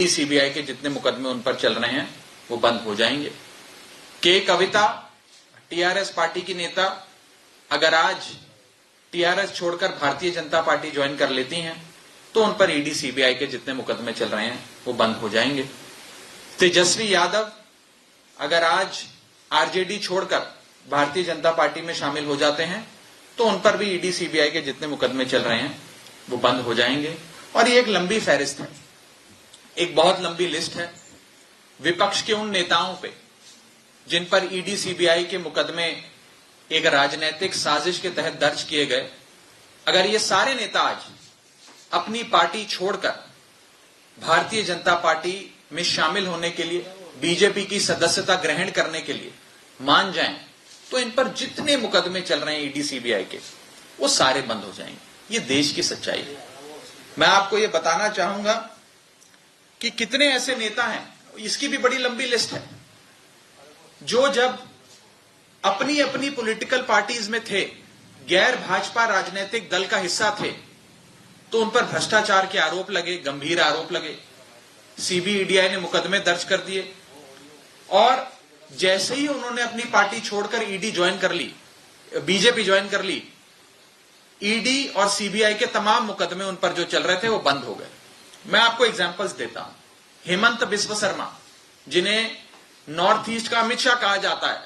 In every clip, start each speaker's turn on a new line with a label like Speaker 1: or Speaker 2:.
Speaker 1: CBI के जितने मुकदमे उन पर चल रहे हैं वो बंद हो जाएंगे। के कविता टीआरएस पार्टी की नेता अगर आज टीआरएस छोड़कर भारतीय जनता पार्टी ज्वाइन कर लेती हैं तो उन पर ईडी सीबीआई के जितने मुकदमे चल रहे हैं वो बंद हो जाएंगे। तेजस्वी यादव अगर आज आरजेडी छोड़कर भारतीय जनता पार्टी में शामिल हो जाते हैं तो उन पर भी ईडी सीबीआई के जितने मुकदमे चल रहे हैं वो बंद हो जाएंगे। और ये एक लंबी फहरिस्त है, एक बहुत लंबी लिस्ट है विपक्ष के उन नेताओं पे जिन पर ईडी सीबीआई के मुकदमे एक राजनीतिक साजिश के तहत दर्ज किए गए। अगर ये सारे नेता आज अपनी पार्टी छोड़कर भारतीय जनता पार्टी में शामिल होने के लिए, बीजेपी की सदस्यता ग्रहण करने के लिए मान जाएं तो इन पर जितने मुकदमे चल रहे हैं ईडी सीबीआई के वो सारे बंद हो जाएंगे। ये देश की सच्चाई है। मैं आपको ये बताना चाहूंगा कि कितने ऐसे नेता हैं, इसकी भी बड़ी लंबी लिस्ट है, जो जब अपनी अपनी पॉलिटिकल पार्टीज में थे, गैर भाजपा राजनीतिक दल का हिस्सा थे, तो उन पर भ्रष्टाचार के आरोप लगे, गंभीर आरोप लगे, सीबीआई ने मुकदमे दर्ज कर दिए और जैसे ही उन्होंने अपनी पार्टी छोड़कर ईडी ज्वाइन कर ली, बीजेपी ज्वाइन कर ली, ईडी और सीबीआई के तमाम मुकदमे उन पर जो चल रहे थे वो बंद हो गए। मैं आपको एग्जांपल्स देता हूं। हेमंत बिस्व शर्मा, जिन्हें नॉर्थ ईस्ट का अमित शाह कहा जाता है,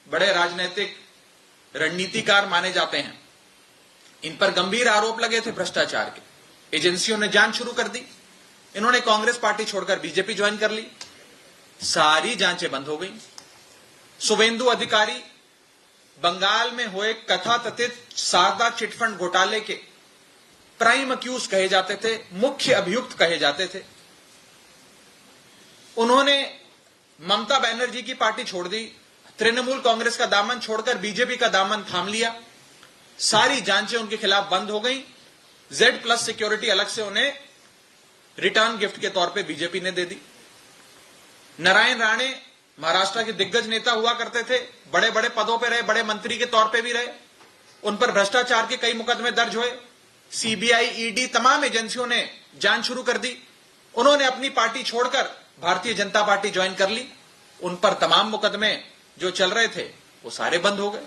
Speaker 1: बड़े राजनीतिक रणनीतिकार माने जाते हैं, इन पर गंभीर आरोप लगे थे भ्रष्टाचार के। एजेंसियों ने जांच शुरू कर दी। इन्होंने कांग्रेस पार्टी छोड़कर बीजेपी ज्वाइन कर ली, सारी जांचें बंद हो गई। शुभेंदु अधिकारी बंगाल में हुए कथाकथित शारदा चिटफंड घोटाले के प्राइम अक्यूज कहे जाते थे, मुख्य अभियुक्त कहे जाते थे। उन्होंने ममता बनर्जी की पार्टी छोड़ दी, तृणमूल कांग्रेस का दामन छोड़कर बीजेपी का दामन थाम लिया, सारी जांचें उनके खिलाफ बंद हो गई। Z+ सिक्योरिटी अलग से उन्हें रिटर्न गिफ्ट के तौर पे बीजेपी ने दे दी। नारायण राणे महाराष्ट्र के दिग्गज नेता हुआ करते थे, बड़े बड़े पदों पे रहे, बड़े मंत्री के तौर पे भी रहे, उन पर भ्रष्टाचार के कई मुकदमे दर्ज हुए। सीबीआई, ईडी, तमाम एजेंसियों ने जांच शुरू कर दी। उन्होंने अपनी पार्टी छोड़कर भारतीय जनता पार्टी ज्वाइन कर ली, उन पर तमाम मुकदमे जो चल रहे थे वो सारे बंद हो गए।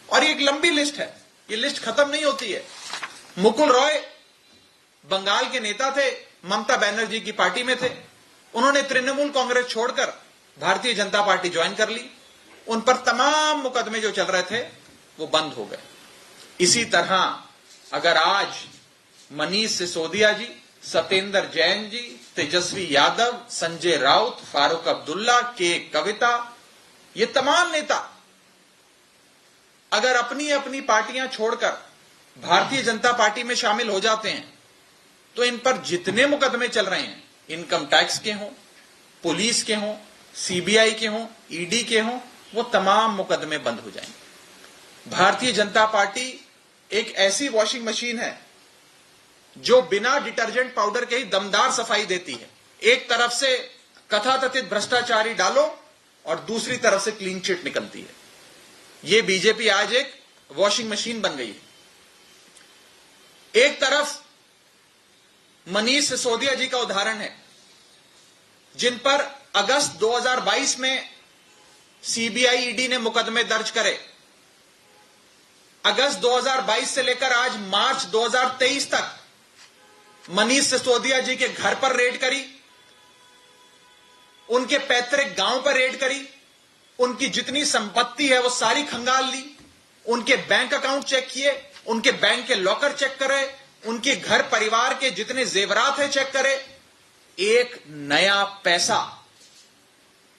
Speaker 1: और ये एक लंबी लिस्ट है, ये लिस्ट खत्म नहीं होती है। मुकुल रॉय बंगाल के नेता थे, ममता बनर्जी की पार्टी में थे, उन्होंने तृणमूल कांग्रेस छोड़कर भारतीय जनता पार्टी ज्वाइन कर ली, उन पर तमाम मुकदमे जो चल रहे थे वो बंद हो गए। इसी तरह अगर आज मनीष सिसोदिया जी, सत्येंद्र जैन जी, तेजस्वी यादव, संजय राउत, फारूक अब्दुल्ला, के कविता, ये तमाम नेता अगर अपनी अपनी पार्टियां छोड़कर भारतीय जनता पार्टी में शामिल हो जाते हैं तो इन पर जितने मुकदमे चल रहे हैं, इनकम टैक्स के हों, पुलिस के हों, सीबीआई के हों, ईडी के हों, वो तमाम मुकदमे बंद हो जाएंगे। भारतीय जनता पार्टी एक ऐसी वॉशिंग मशीन है जो बिना डिटर्जेंट पाउडर के ही दमदार सफाई देती है। एक तरफ से कथाकथित भ्रष्टाचारी डालो और दूसरी तरफ से क्लीन चिट निकलती है। यह बीजेपी आज एक वॉशिंग मशीन बन गई है। एक तरफ मनीष सिसोदिया जी का उदाहरण है, जिन पर अगस्त 2022 में सीबीआई, ईडी ने मुकदमे दर्ज करे। अगस्त 2022 से लेकर आज मार्च 2023 तक मनीष सिसोदिया जी के घर पर रेड करी, उनके पैतृक गांव पर रेड करी, उनकी जितनी संपत्ति है वो सारी खंगाल ली, उनके बैंक अकाउंट चेक किए, उनके बैंक के लॉकर चेक करे, उनके घर परिवार के जितने जेवरात हैं चेक करे। एक नया पैसा,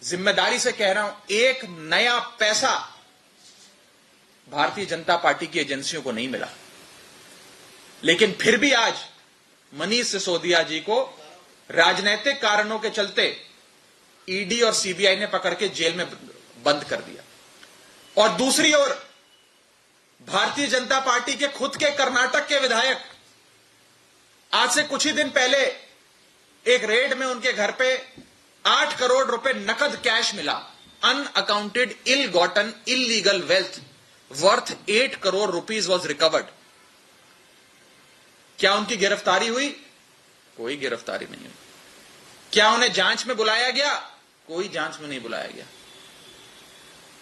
Speaker 1: जिम्मेदारी से कह रहा हूं, एक नया पैसा भारतीय जनता पार्टी की एजेंसियों को नहीं मिला। लेकिन फिर भी आज मनीष सिसोदिया जी को राजनीतिक कारणों के चलते ईडी और सीबीआई ने पकड़ के जेल में बंद कर दिया। और दूसरी ओर भारतीय जनता पार्टी के खुद के कर्नाटक के विधायक, आज से कुछ ही दिन पहले एक रेड में उनके घर पे 8 करोड़ रुपए नकद कैश मिला। Unaccounted ill gotten illegal wealth worth 8 crore rupees was recovered. क्या उनकी गिरफ्तारी हुई? कोई गिरफ्तारी नहीं हुई। क्या उन्हें जांच में बुलाया गया? कोई जांच में नहीं बुलाया गया।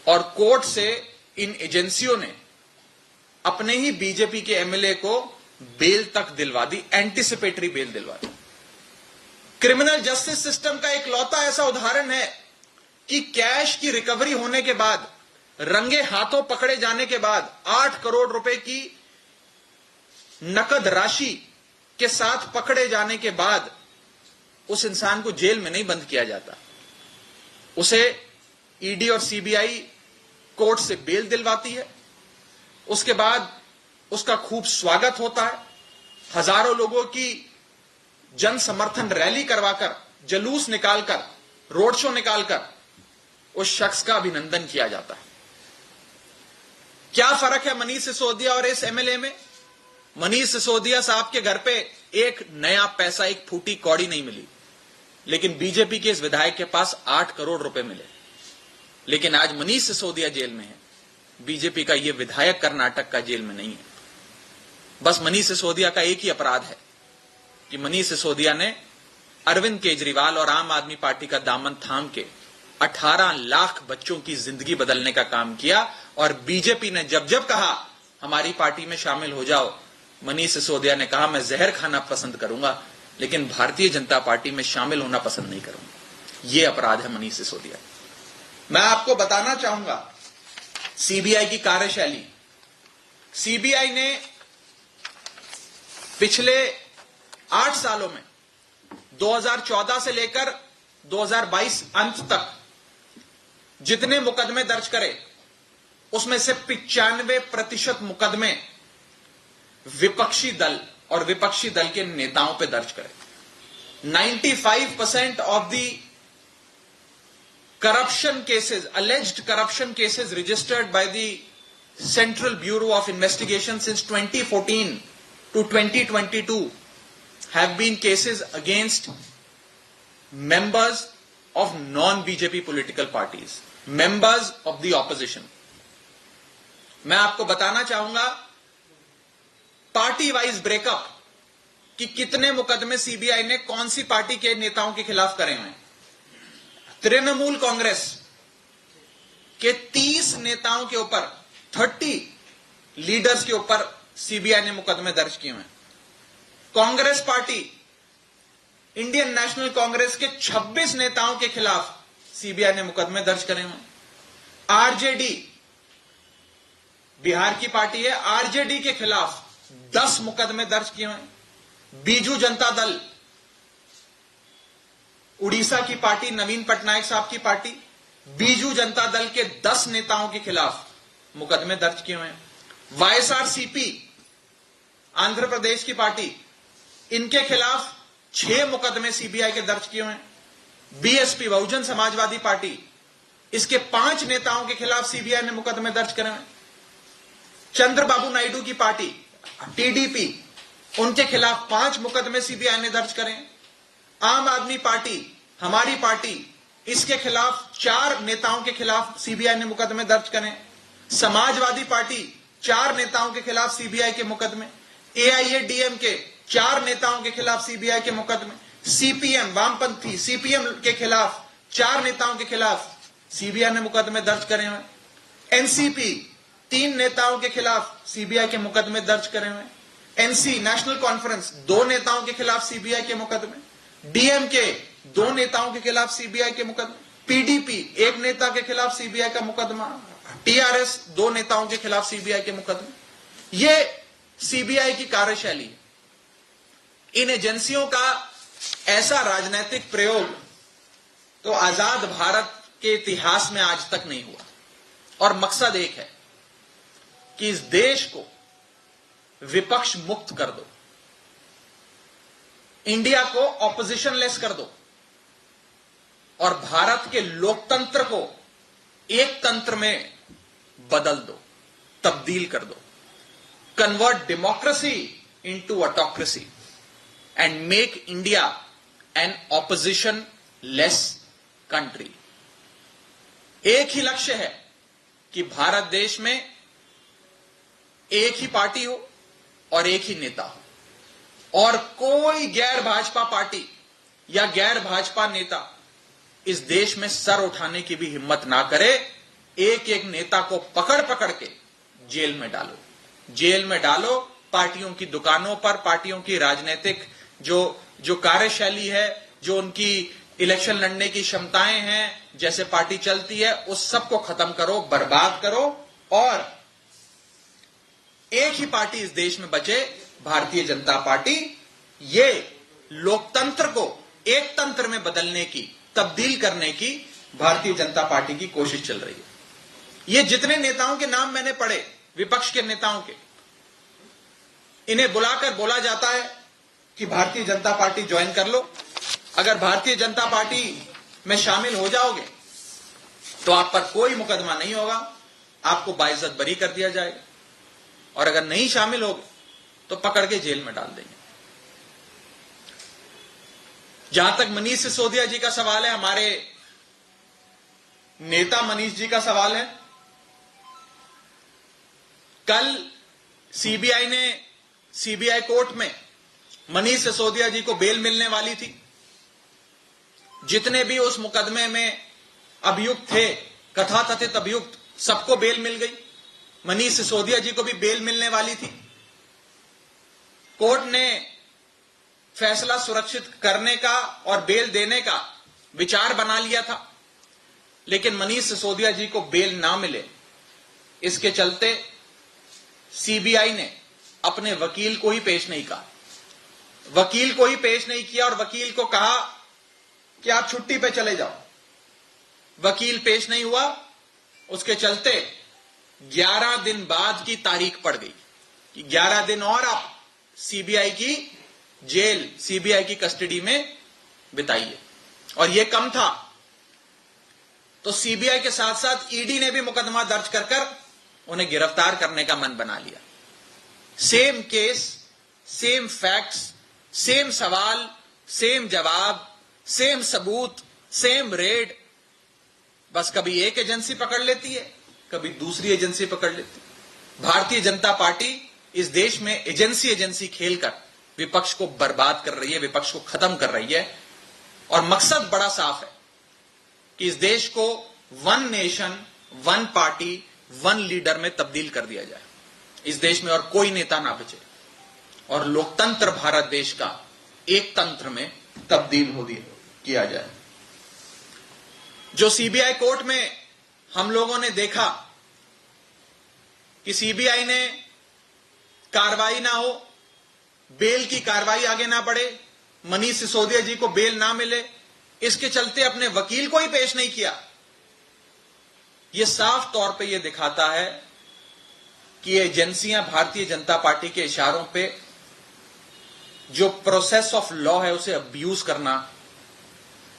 Speaker 1: और कोर्ट से इन एजेंसियों ने अपने ही बीजेपी के एमएलए को बेल तक दिलवा दी, एंटीसिपेटरी बेल दिलवा दी। क्रिमिनल जस्टिस सिस्टम का इकलौता ऐसा उदाहरण है कि कैश की रिकवरी होने के बाद, रंगे हाथों पकड़े जाने के बाद, 8 करोड़ रुपए की नकद राशि के साथ पकड़े जाने के बाद उस इंसान को जेल में नहीं बंद किया जाता, उसे ईडी और सीबीआई कोर्ट से बेल दिलवाती है। उसके बाद उसका खूब स्वागत होता है, हजारों लोगों की जन समर्थन रैली करवाकर, जुलूस निकालकर, रोड शो निकालकर उस शख्स का अभिनंदन किया जाता है। क्या फर्क है मनीष सिसोदिया और इस एमएलए में? मनीष सिसोदिया साहब के घर पे एक नया पैसा, एक फूटी कौड़ी नहीं मिली, लेकिन बीजेपी के इस विधायक के पास 8 करोड़ रुपए मिले। लेकिन आज मनीष सिसोदिया जेल में है, बीजेपी का यह विधायक कर्नाटक का जेल में नहीं है। बस मनीष सिसोदिया का एक ही अपराध है कि मनीष सिसोदिया ने अरविंद केजरीवाल और आम आदमी पार्टी का दामन थाम के 18 लाख बच्चों की जिंदगी बदलने का काम किया। और बीजेपी ने जब जब कहा हमारी पार्टी में शामिल हो जाओ, मनीष सिसोदिया ने कहा मैं जहर खाना पसंद करूंगा, लेकिन भारतीय जनता पार्टी में शामिल होना पसंद नहीं करूंगा। यह अपराध है मनीष सिसोदिया। मैं आपको बताना चाहूंगा सीबीआई की कार्यशैली। सीबीआई ने पिछले 8 सालों में 2014 से लेकर 2022 अंत तक जितने मुकदमे दर्ज करे, उसमें से 95% मुकदमे विपक्षी दल और विपक्षी दल के नेताओं पे दर्ज करे। 95% of the corruption cases, alleged corruption cases registered by the Central Bureau of Investigation since 2014 to 2022 have been cases against members of non-BJP political parties, members of the opposition. मैं आपको बताना चाहूंगा पार्टी वाइज ब्रेकअप कि कितने मुकदमे CBI ने कौन सी party के नेताओं के खिलाफ करे हुए हैं। तृणमूल कांग्रेस के 30 नेताओं के ऊपर, 30 लीडर्स के ऊपर सीबीआई ने मुकदमे दर्ज किए हैं। Congress party, Indian national Congress के 26 नेताओं के खिलाफ सीबीआई ने मुकदमे दर्ज करे हुए हैं। आरजेडी, बिहार की पार्टी है, आरजेडी के खिलाफ 10 मुकदमे दर्ज किए हैं। बीजू जनता दल, उड़ीसा की पार्टी, नवीन पटनायक साहब की पार्टी, बीजू जनता दल के 10 नेताओं के खिलाफ मुकदमे दर्ज किए हुए हैं। वाईएसआरसीपी, आंध्र प्रदेश की पार्टी, इनके खिलाफ 6 मुकदमे सीबीआई के दर्ज किए हुए हैं। बीएसपी, बहुजन समाजवादी पार्टी, इसके 5 नेताओं के खिलाफ सीबीआई ने मुकदमे दर्ज करे हैं। चंद्रबाबू नायडू की पार्टी, टीडीपी, उनके खिलाफ 5 मुकदमे सीबीआई ने दर्ज करे हैं। आम आदमी पार्टी, हमारी पार्टी, इसके खिलाफ 4 नेताओं के खिलाफ सीबीआई ने मुकदमे दर्ज करे। समाजवादी पार्टी, 4 नेताओं के खिलाफ सीबीआई के मुकदमे। एआईएडीएम के 4 नेताओं के खिलाफ सीबीआई के मुकदमे। सीपीएम, वामपंथी सीपीएम के खिलाफ 4 नेताओं के खिलाफ सीबीआई ने मुकदमे दर्ज करे हुए। एनसीपी, 3 नेताओं के खिलाफ सीबीआई के मुकदमे दर्ज करे हुए। एनसी, नेशनल कॉन्फ्रेंस, 2 नेताओं के खिलाफ सीबीआई के मुकदमे। डीएमके, 2 नेताओं के खिलाफ सीबीआई के मुकदमे। पीडीपी, 1 नेता के खिलाफ सीबीआई का मुकदमा। टीआरएस, 2 नेताओं के खिलाफ सीबीआई के मुकदमे। यह सीबीआई की कार्यशैली है। इन एजेंसियों का ऐसा राजनीतिक प्रयोग तो आजाद भारत के इतिहास में आज तक नहीं हुआ। और मकसद एक है कि इस देश को विपक्ष मुक्त कर दो, इंडिया को ऑपोजिशन लेस कर दो और भारत के लोकतंत्र को एक तंत्र में बदल दो, तब्दील कर दो। Convert democracy into autocracy and make India an opposition less country. एक ही लक्ष्य है कि भारत देश में एक ही पार्टी हो और एक ही नेता हो और कोई गैर भाजपा पार्टी या गैर भाजपा नेता इस देश में सर उठाने की भी हिम्मत ना करे, एक एक नेता को पकड़ पकड़ के जेल में डालो, जेल में डालो। पार्टियों की दुकानों पर, पार्टियों की राजनीतिक जो कार्यशैली है, जो उनकी इलेक्शन लड़ने की क्षमताएं हैं, जैसे पार्टी चलती है, उस सब को खत्म करो, बर्बाद करो, और एक ही पार्टी इस देश में बचे, भारतीय जनता पार्टी। ये लोकतंत्र को एक तंत्र में बदलने की, तब्दील करने की भारतीय जनता पार्टी की कोशिश चल रही है। ये जितने नेताओं के नाम मैंने पढ़े, विपक्ष के नेताओं के, इन्हें बुलाकर बोला जाता है कि भारतीय जनता पार्टी ज्वाइन कर लो, अगर भारतीय जनता पार्टी में शामिल हो जाओगे तो आप पर कोई मुकदमा नहीं होगा, आपको बाइज्जत बरी कर दिया जाएगा, और अगर नहीं शामिल होगे तो पकड़ के जेल में डाल देंगे। जहां तक मनीष सिसोदिया जी का सवाल है, हमारे नेता मनीष जी का सवाल है, कल सीबीआई कोर्ट में मनीष सिसोदिया जी को बेल मिलने वाली थी। जितने भी उस मुकदमे में अभियुक्त थे, कथाकथित अभियुक्त, सबको बेल मिल गई। मनीष सिसोदिया जी को भी बेल मिलने वाली थी। कोर्ट ने फैसला सुरक्षित करने का और बेल देने का विचार बना लिया था, लेकिन मनीष सिसोदिया जी को बेल ना मिले, इसके चलते सीबीआई ने अपने वकील को ही पेश नहीं कहा, वकील को ही पेश नहीं किया, और वकील को कहा कि आप छुट्टी पे चले जाओ। वकील पेश नहीं हुआ, उसके चलते 11 दिन बाद की तारीख पड़ गई कि 11 दिन और आप सीबीआई की जेल, सीबीआई की कस्टडी में बिताइए। और यह कम था तो सीबीआई के साथ साथ ईडी ने भी मुकदमा दर्ज कर उन्हें गिरफ्तार करने का मन बना लिया। Same case, same facts, same सवाल, सेम जवाब, सेम सबूत, सेम रेड, बस कभी एक एजेंसी पकड़ लेती है, कभी दूसरी एजेंसी पकड़ लेती है। भारतीय जनता पार्टी इस देश में एजेंसी खेलकर विपक्ष को बर्बाद कर रही है, विपक्ष को खत्म कर रही है, और मकसद बड़ा साफ है कि इस देश को one nation, one party, one leader में तब्दील कर दिया जाए। इस देश में और कोई नेता ना बचे, और लोकतंत्र भारत देश का एक तंत्र में तब्दील किया जाए। जो सीबीआई कोर्ट में हम लोगों ने देखा कि सीबीआई ने कार्रवाई ना हो, बेल की कार्रवाई आगे ना बढ़े, मनीष सिसोदिया जी को बेल ना मिले, इसके चलते अपने वकील को ही पेश नहीं किया। यह साफ तौर पे यह दिखाता है कि ये एजेंसियां भारतीय जनता पार्टी के इशारों पे जो प्रोसेस ऑफ लॉ है उसे अब्यूज करना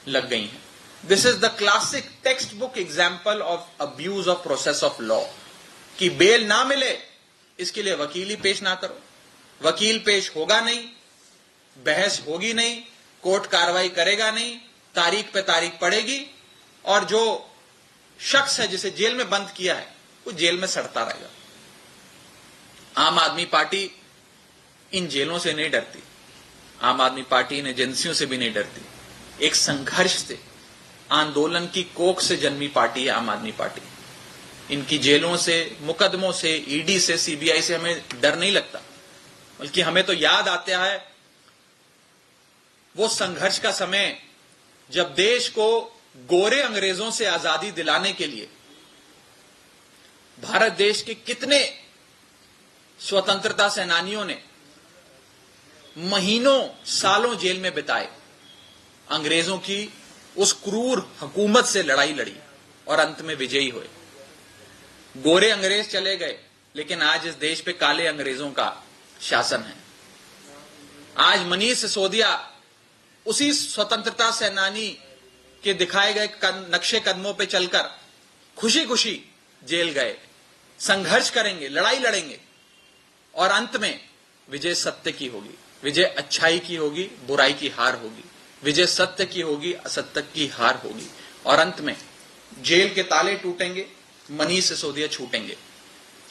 Speaker 1: लग गई हैं। This is the classic text book example of abuse of process of law, कि बेल ना मिले इसके लिए वकील ही पेश ना करो, वकील पेश होगा नहीं, बहस होगी नहीं, कोर्ट कार्रवाई करेगा नहीं, तारीख पे तारीख पड़ेगी, और जो शख्स है जिसे जेल में बंद किया है वो जेल में सड़ता रहेगा। आम आदमी पार्टी इन जेलों से नहीं डरती, आम आदमी पार्टी इन एजेंसियों से भी नहीं डरती। एक संघर्ष से, आंदोलन की कोख से जन्मी पार्टी है आम आदमी पार्टी। इनकी जेलों से, मुकदमों से, ईडी से, सीबीआई से हमें डर नहीं लगता, बल्कि हमें तो याद आता है वो संघर्ष का समय जब देश को गोरे अंग्रेजों से आजादी दिलाने के लिए भारत देश के कितने स्वतंत्रता सेनानियों ने महीनों, सालों जेल में बिताए, अंग्रेजों की उस क्रूर हुकूमत से लड़ाई लड़ी और अंत में विजयी हुए। गोरे अंग्रेज चले गए, लेकिन आज इस देश पे काले अंग्रेजों का शासन है। आज मनीष सिसोदिया उसी स्वतंत्रता सेनानी के दिखाए गए नक्शे कदमों पे चलकर खुशी खुशी जेल गए। संघर्ष करेंगे, लड़ाई लड़ेंगे, और अंत में विजय सत्य की होगी, विजय अच्छाई की होगी, बुराई की हार होगी, विजय सत्य की होगी, असत्य की हार होगी, और अंत में जेल के ताले टूटेंगे, मनीष सिसोदिया छूटेंगे।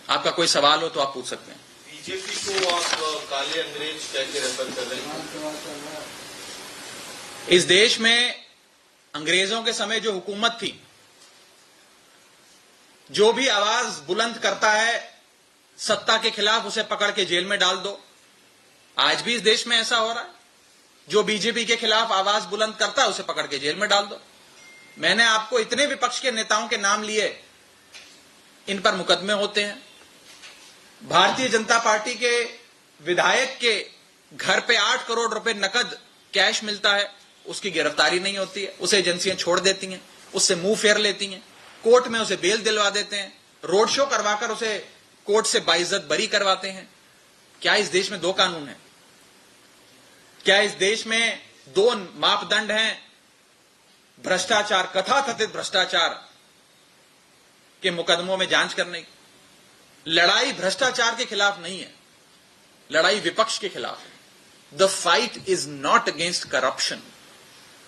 Speaker 1: आपका कोई सवाल हो तो आप पूछ सकते हैं।
Speaker 2: बीजेपी को आप काले अंग्रेज कह के रेफर कर रहे हैं?
Speaker 1: इस देश में अंग्रेजों के समय जो हुकूमत थी, जो भी आवाज बुलंद करता है सत्ता के खिलाफ उसे पकड़ के जेल में डाल दो। आज भी इस देश में ऐसा हो रहा है। जो बीजेपी के खिलाफ आवाज बुलंद करता है उसे पकड़ के जेल में डाल दो। मैंने आपको इतने विपक्ष के नेताओं के नाम लिए, इन पर मुकदमे होते हैं। भारतीय जनता पार्टी के विधायक के घर पे 8 करोड़ रुपए नकद कैश मिलता है, उसकी गिरफ्तारी नहीं होती है, उसे एजेंसियां छोड़ देती हैं, उससे मुंह फेर लेती हैं, कोर्ट में उसे बेल दिलवा देते हैं, रोड शो करवाकर उसे कोर्ट से बाइज्जत बरी करवाते हैं। क्या इस देश में 2 कानून हैं? क्या इस देश में 2 मापदंड हैं? भ्रष्टाचार, कथाकथित भ्रष्टाचार के मुकदमों में जांच करने की। लड़ाई भ्रष्टाचार के खिलाफ नहीं है, लड़ाई विपक्ष के खिलाफ है। The fight is not against corruption,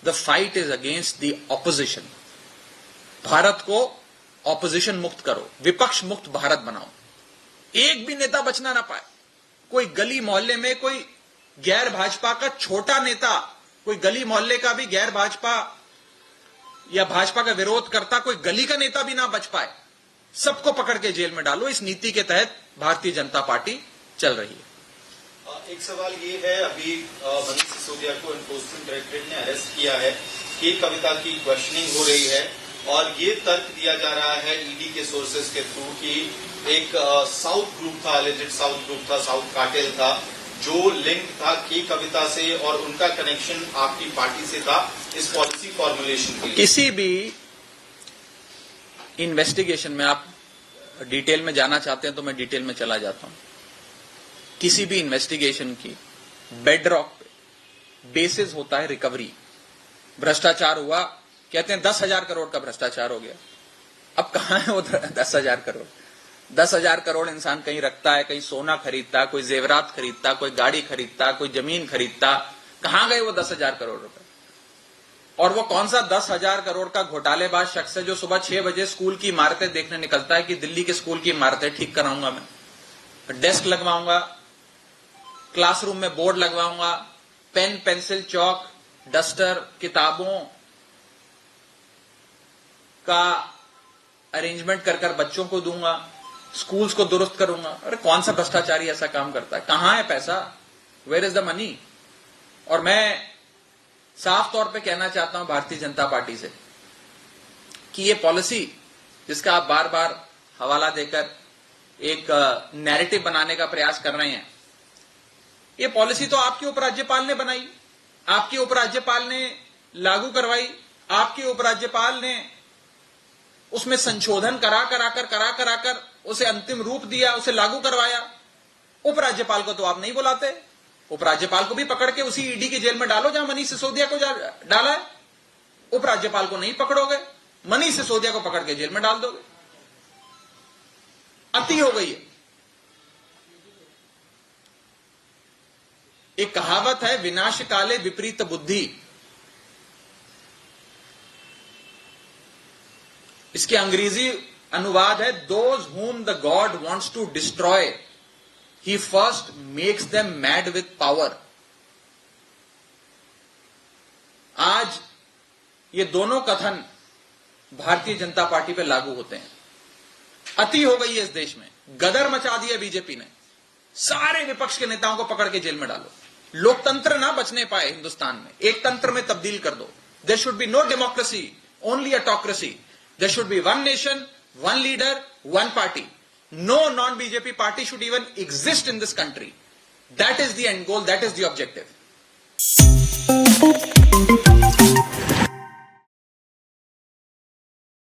Speaker 1: the fight is against the opposition. Bharat को ऑपोजिशन मुक्त करो, विपक्ष मुक्त भारत बनाओ। एक भी नेता बचना ना पाए। कोई गली मोहल्ले में कोई गैर भाजपा का छोटा नेता, कोई गली मोहल्ले का भी गैर भाजपा या भाजपा का विरोध करता कोई गली का नेता भी ना बच पाए। सबको पकड़ के जेल में डालो। इस नीति के तहत भारतीय जनता पार्टी चल रही है।
Speaker 2: एक सवाल ये है, अभी मनीष सिसोदिया को एनफोर्समेंट डायरेक्टरेट ने अरेस्ट किया है, के कविता की क्वेश्चनिंग हो रही है और ये तर्क दिया जा रहा है ईडी के सोर्सेज के थ्रू कि एक साउथ ग्रुप था, एलिजेड साउथ ग्रुप था, साउथ कार्टेल था, जो लिंक था के कविता से और उनका कनेक्शन आपकी पार्टी से था इस पॉलिसी फॉर्मुलेशन के लिए।
Speaker 1: किसी भी इन्वेस्टिगेशन में आप डिटेल में जाना चाहते हैं तो मैं डिटेल में चला जाता हूं। किसी भी इन्वेस्टिगेशन की बेडरॉक पे बेसिस होता है रिकवरी। भ्रष्टाचार हुआ, कहते हैं 10,000 करोड़ का भ्रष्टाचार हो गया। अब कहां है वो 10,000 करोड़? 10,000 करोड़ इंसान कहीं रखता है, कहीं सोना खरीदता, कोई जेवरात खरीदता, कोई गाड़ी खरीदता, कोई जमीन खरीदता। कहां गए वो 10,000 करोड़ रुपए? और वो कौन सा 10,000 करोड़ का घोटालेबाज शख्स है जो सुबह 6 बजे स्कूल की इमारतें देखने निकलता है कि दिल्ली के स्कूल की इमारतें ठीक कराऊंगा, मैं डेस्क लगवाऊंगा, क्लासरूम में बोर्ड लगवाऊंगा, पेन पेंसिल चौक डस्टर किताबों का अरेंजमेंट कर कर बच्चों को दूंगा, स्कूल्स को दुरुस्त करूंगा। अरे कौन सा भ्रष्टाचारी ऐसा काम करता है? कहां है पैसा? Where is the money? और मैं साफ तौर पे कहना चाहता हूं भारतीय जनता पार्टी से कि ये पॉलिसी जिसका आप बार बार हवाला देकर एक नैरेटिव बनाने का प्रयास कर रहे हैं, ये पॉलिसी तो आपके उपराज्यपाल ने बनाई, आपके उपराज्यपाल ने लागू करवाई, आपके उपराज्यपाल ने उसमें संशोधन करा कराकर उसे अंतिम रूप दिया, उसे लागू करवाया। उपराज्यपाल को तो आप नहीं बुलाते। उपराज्यपाल को भी पकड़ के उसी ईडी की जेल में डालो जहां मनीष सिसोदिया को डाला है। उपराज्यपाल को नहीं पकड़ोगे, मनीष सिसोदिया को पकड़ के जेल में डाल दोगे। अति हो गई है। एक कहावत है, विनाश काले विपरीत बुद्धि। इसके अंग्रेजी अनुवाद है, those whom the God wants to destroy, he first makes them mad with power। आज ये दोनों कथन भारतीय जनता पार्टी पे लागू होते हैं। अति हो गई है इस देश में, गदर मचा दिया बीजेपी ने। सारे विपक्ष के नेताओं को पकड़ के जेल में डालो। लोकतंत्र ना बचने पाए हिंदुस्तान में, एक तंत्र में तब्दील कर दो। There should be no democracy, only autocracy. There should be one nation, one leader, one party. No non-BJP party should even exist in this country. That is the end goal, that is the objective.